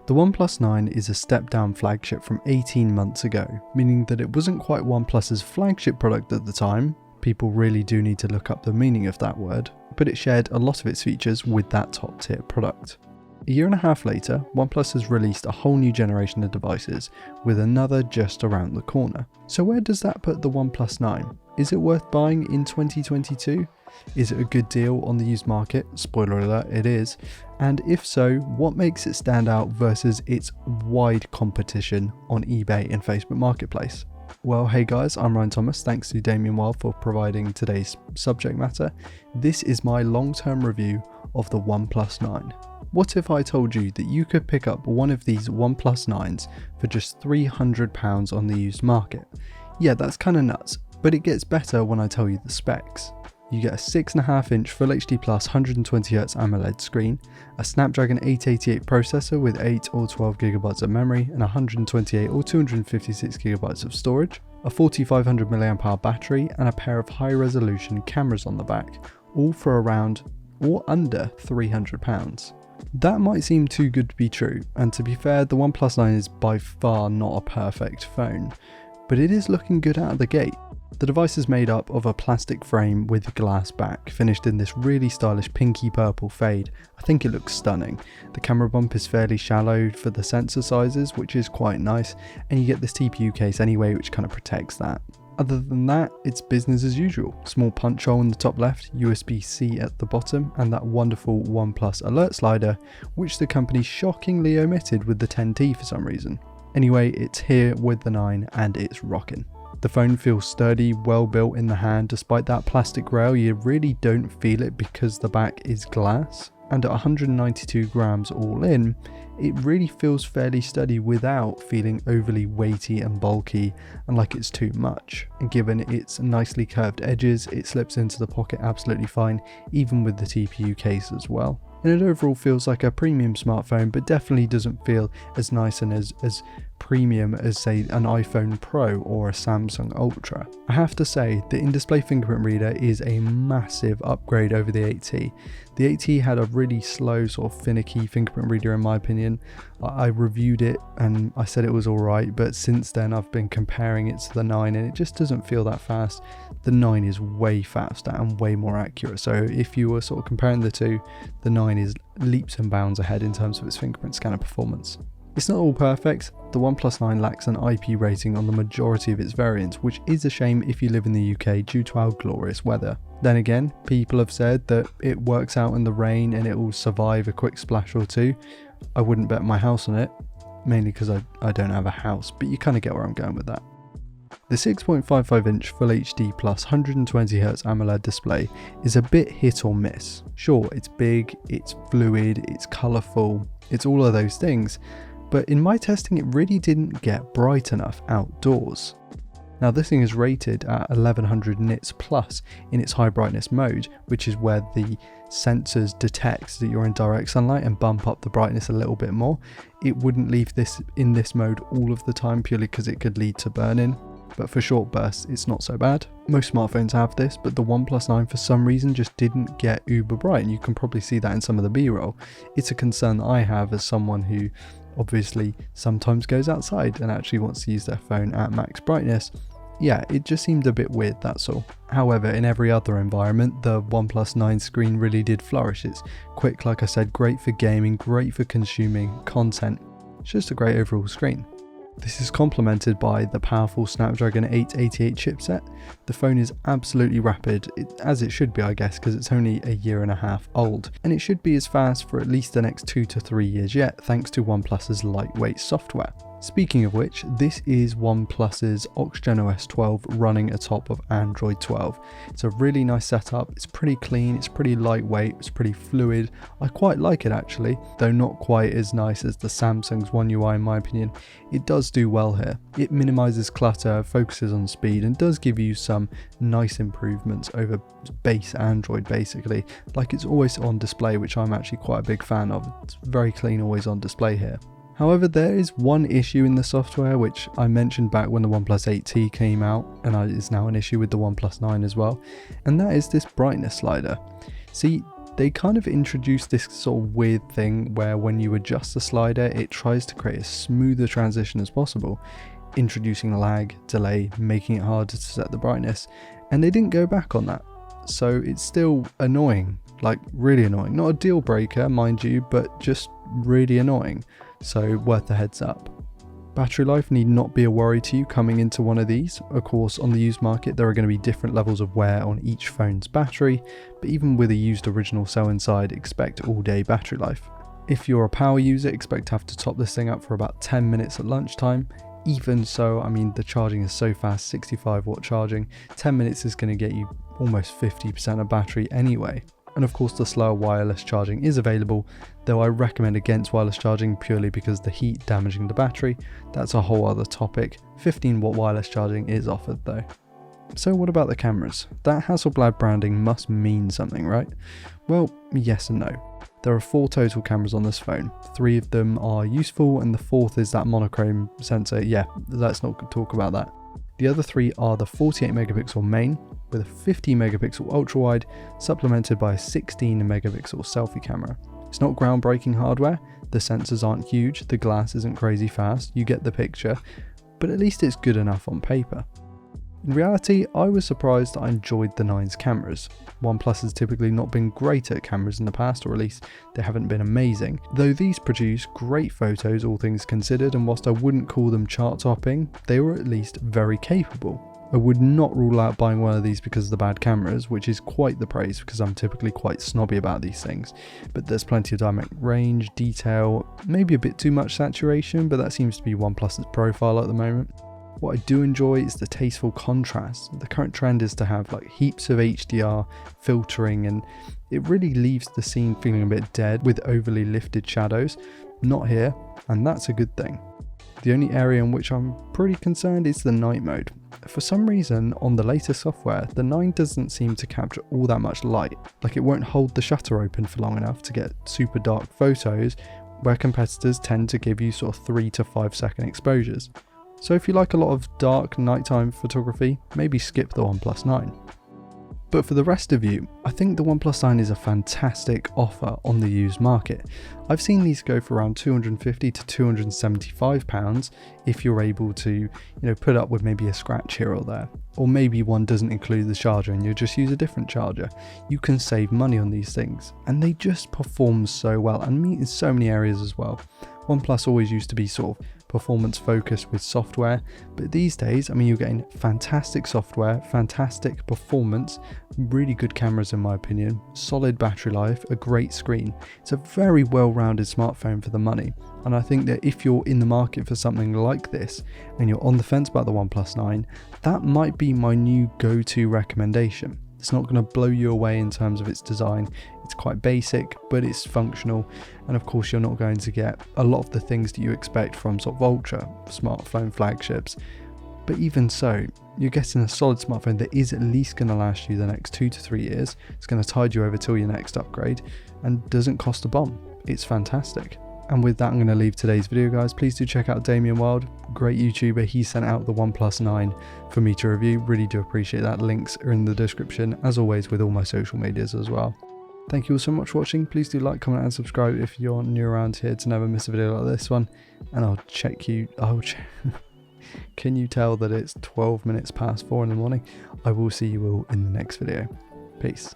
The OnePlus 9 is a step down flagship from 18 months ago, meaning that it wasn't quite OnePlus's flagship product at the time. People really do need to look up the meaning of that word, but it shared a lot of its features with that top tier product. A year and a half later, OnePlus has released a whole new generation of devices, with another just around the corner. So where does that put the OnePlus 9? Is it worth buying in 2022? Is it a good deal on the used market? Spoiler alert, it is. And if so, what makes it stand out versus its wide competition on eBay and Facebook Marketplace? Well, hey guys, I'm Ryan Thomas. Thanks to Damien Wild for providing today's subject matter. This is my long-term review of the OnePlus 9. What if I told you that you could pick up one of these OnePlus 9s for just £300 on the used market? Yeah, that's kind of nuts, but it gets better when I tell you the specs. You get a 6.5-inch Full HD Plus 120Hz AMOLED screen, a Snapdragon 888 processor with 8 or 12GB of memory and 128 or 256GB of storage, a 4500 mAh battery and a pair of high-resolution cameras on the back, all for around or under £300. That might seem too good to be true, and to be fair, the OnePlus 9 is by far not a perfect phone, but it is looking good out of the gate. The device is made up of a plastic frame with glass back, finished in this really stylish pinky purple fade. I think it looks stunning. The camera bump is fairly shallow for the sensor sizes, which is quite nice, and you get this TPU case anyway, which kind of protects that. Other than that, it's business as usual. Small punch hole in the top left, USB-C at the bottom, and that wonderful OnePlus alert slider, which the company shockingly omitted with the 10T for some reason. Anyway, it's here with the 9 and it's rocking. The phone feels sturdy, well built in the hand. Despite that plastic rail, you really don't feel it because the back is glass. And at 192 grams all in, it really feels fairly sturdy without feeling overly weighty and bulky and like it's too much. And given its nicely curved edges, it slips into the pocket absolutely fine, even with the TPU case as well. And it overall feels like a premium smartphone, but definitely doesn't feel as nice and as premium as, say, an iPhone Pro or a Samsung Ultra. I have to say, the in-display fingerprint reader is a massive upgrade over the 8T. The 8T had a really slow, sort of finicky fingerprint reader in my opinion. I reviewed it and I said it was alright, but since then I've been comparing it to the 9 and it just doesn't feel that fast. The 9 is way faster and way more accurate, so if you were sort of comparing the two, the 9 is leaps and bounds ahead in terms of its fingerprint scanner performance. It's not all perfect. The OnePlus 9 lacks an IP rating on the majority of its variants, which is a shame if you live in the UK due to our glorious weather. Then again, people have said that it works out in the rain and it will survive a quick splash or two. I wouldn't bet my house on it, mainly because I don't have a house, but you kind of get where I'm going with that. The 6.55-inch Full HD Plus 120Hz AMOLED display is a bit hit or miss. Sure, it's big, it's fluid, it's colourful, it's all of those things, but in my testing it really didn't get bright enough outdoors. Now this thing is rated at 1100 nits plus in its high brightness mode, which is where the sensors detect that you're in direct sunlight and bump up the brightness a little bit more. It wouldn't leave this in this mode all of the time purely because it could lead to burn-in, but for short bursts it's not so bad. Most smartphones have this, but the OnePlus 9 for some reason just didn't get uber bright, and you can probably see that in some of the B-roll. It's a concern that I have as someone who obviously sometimes goes outside and actually wants to use their phone at max brightness. Yeah, it just seemed a bit weird, that's all. However, in every other environment, the OnePlus 9 screen really did flourish. It's quick, like I said, great for gaming, great for consuming content. It's just a great overall screen. This is complemented by the powerful Snapdragon 888 chipset. The phone is absolutely rapid, as it should be I guess, because it's only a year and a half old, and it should be as fast for at least the next 2 to 3 years yet, thanks to OnePlus's lightweight software. Speaking of which, this is OnePlus's Oxygen OS 12 running atop of Android 12. It's a really nice setup, it's pretty clean, it's pretty lightweight, it's pretty fluid. I quite like it actually, though not quite as nice as the Samsung's One UI in my opinion. It does do well here. It minimizes clutter, focuses on speed, and does give you some nice improvements over base Android basically. Like it's always on display, which I'm actually quite a big fan of. It's very clean, always on display here. However, there is one issue in the software which I mentioned back when the OnePlus 8T came out, and is now an issue with the OnePlus 9 as well, and that is this brightness slider. See, They kind of introduced this sort of weird thing where when you adjust the slider, it tries to create a smoother transition as possible, introducing lag, delay, making it harder to set the brightness, and they didn't go back on that. So it's still annoying, like really annoying. Not a deal breaker, mind you, but just really annoying. So worth a heads up. Battery life need not be a worry to you coming into one of these. Of course, on the used market, there are going to be different levels of wear on each phone's battery, but even with a used original cell inside, expect all day battery life. If you're a power user, expect to have to top this thing up for about 10 minutes at lunchtime. Even so, I mean, the charging is so fast, 65-watt charging, 10 minutes is going to get you almost 50% of battery anyway. And of course the slower wireless charging is available, though I recommend against wireless charging purely because the heat damaging the battery. That's a whole other topic. 15-watt wireless charging is offered though. So what about the cameras? That Hasselblad branding must mean something, right? Well, yes and no. There are 4 total cameras on this phone. 3 of them are useful and the 4th is that monochrome sensor. Yeah, let's not talk about that. The other 3 are the 48 megapixel main with a 50 megapixel ultra wide supplemented by a 16 megapixel selfie camera. It's not groundbreaking hardware, the sensors aren't huge, the glass isn't crazy fast, you get the picture, but at least it's good enough on paper. In reality, I was surprised I enjoyed the 9's cameras. OnePlus has typically not been great at cameras in the past, or at least they haven't been amazing, though these produce great photos all things considered, and whilst I wouldn't call them chart topping, they were at least very capable. I would not rule out buying one of these because of the bad cameras, which is quite the praise because I'm typically quite snobby about these things, but there's plenty of dynamic range, detail, maybe a bit too much saturation, but that seems to be OnePlus's profile at the moment. What I do enjoy is the tasteful contrast. The current trend is to have like heaps of HDR filtering, and it really leaves the scene feeling a bit dead with overly lifted shadows. Not here, and that's a good thing. The only area in which I'm pretty concerned is the night mode. For some reason, on the latest software, the 9 doesn't seem to capture all that much light. Like it won't hold the shutter open for long enough to get super dark photos, where competitors tend to give you sort of 3 to 5 second exposures. So if you like a lot of dark nighttime photography, maybe skip the OnePlus 9. But for the rest of you, I think the OnePlus 9 is a fantastic offer on the used market. I've seen these go for around £250 to £275 if you're able to, put up with maybe a scratch here or there. Or maybe one doesn't include the charger and you just use a different charger. You can save money on these things, and they just perform so well and meet in so many areas as well. OnePlus always used to be sort of performance focused with software, but these days, you're getting fantastic software, fantastic performance, really good cameras in my opinion, solid battery life, a great screen. It's a very well-rounded smartphone for the money, and I think that if you're in the market for something like this and you're on the fence about the OnePlus 9, that might be my new go-to recommendation. It's not going to blow you away in terms of its design. It's quite basic, but it's functional. And of course, you're not going to get a lot of the things that you expect from sort of ultra smartphone flagships. But even so, you're getting a solid smartphone that is at least going to last you the next 2 to 3 years. It's going to tide you over till your next upgrade and doesn't cost a bomb. It's fantastic. And with that, I'm going to leave today's video, guys. Please do check out Damien Wild, great YouTuber. He sent out the OnePlus 9 for me to review. Really do appreciate that. Links are in the description, as always, with all my social medias as well. Thank you all so much for watching. Please do like, comment and subscribe if you're new around here to never miss a video like this one. And I'll check you. Can you tell that it's 12 minutes past 4 in the morning? I will see you all in the next video. Peace.